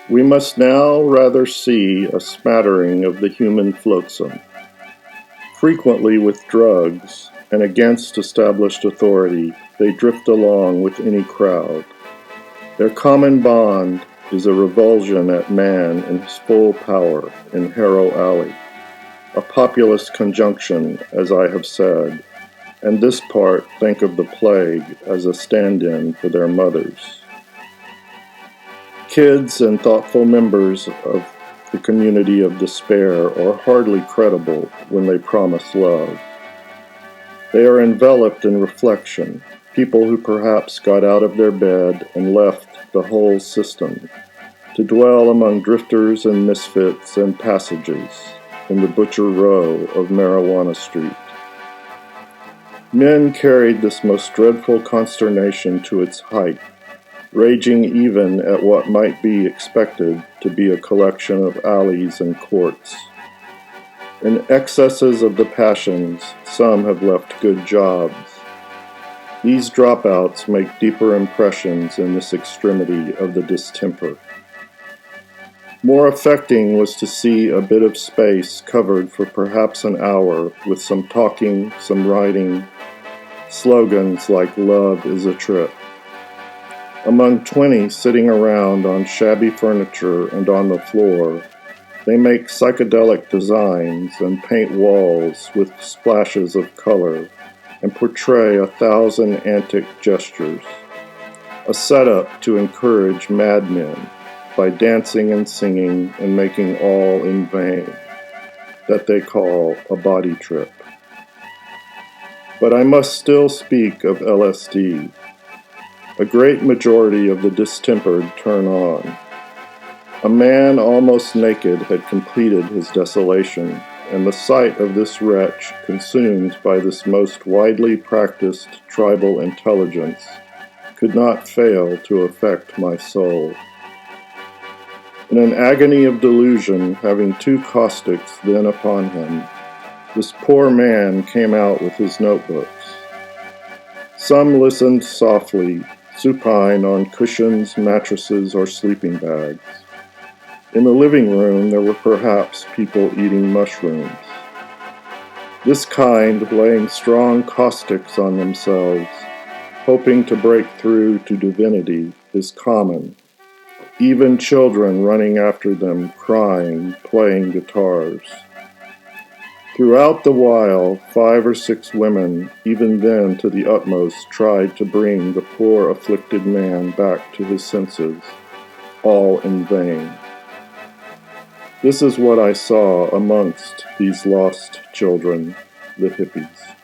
We must now rather see a smattering of the human flotsam. Frequently with drugs, and against established authority, they drift along with any crowd. Their common bond is a revulsion at man in his full power in Harrow-Alley, a populous conjunction, as I have said, and this part think of the plague as a stand-in for their mothers. Kids and thoughtful members of the community of despair are hardly credible when they promise love. They are enveloped in reflection, people who perhaps got out of their bed and left the whole system, to dwell among drifters and misfits and passages in the Butcher Row of Marijuana Street. Men carried this most dreadful consternation to its height, raging even at what might be expected to be a collection of alleys and courts. In excesses of the passions, some have left good jobs. These dropouts make deeper impressions in this extremity of the distemper. More affecting was to see a bit of space covered for perhaps an hour with some talking, some writing, slogans like "Love is a trip." Among 20 sitting around on shabby furniture and on the floor, they make psychedelic designs and paint walls with splashes of color and portray 1,000 antic gestures, a setup to encourage madmen by dancing and singing and making all in vain, that they call a body trip. But I must still speak of LSD. A great majority of the distempered turn on. A man almost naked had completed his desolation, and the sight of this wretch consumed by this most widely practiced tribal intelligence could not fail to affect my soul. In an agony of delusion, having 2 caustics then upon him, this poor man came out with his notebooks. Some listened softly, supine on cushions, mattresses, or sleeping bags. In the living room there were perhaps people eating mushrooms. This kind laying strong caustics on themselves, hoping to break through to divinity, is common. Even children running after them, crying, playing guitars. Throughout the while, 5 or 6 women, even then to the utmost, tried to bring the poor afflicted man back to his senses, all in vain. This is what I saw amongst these lost children, the hippies.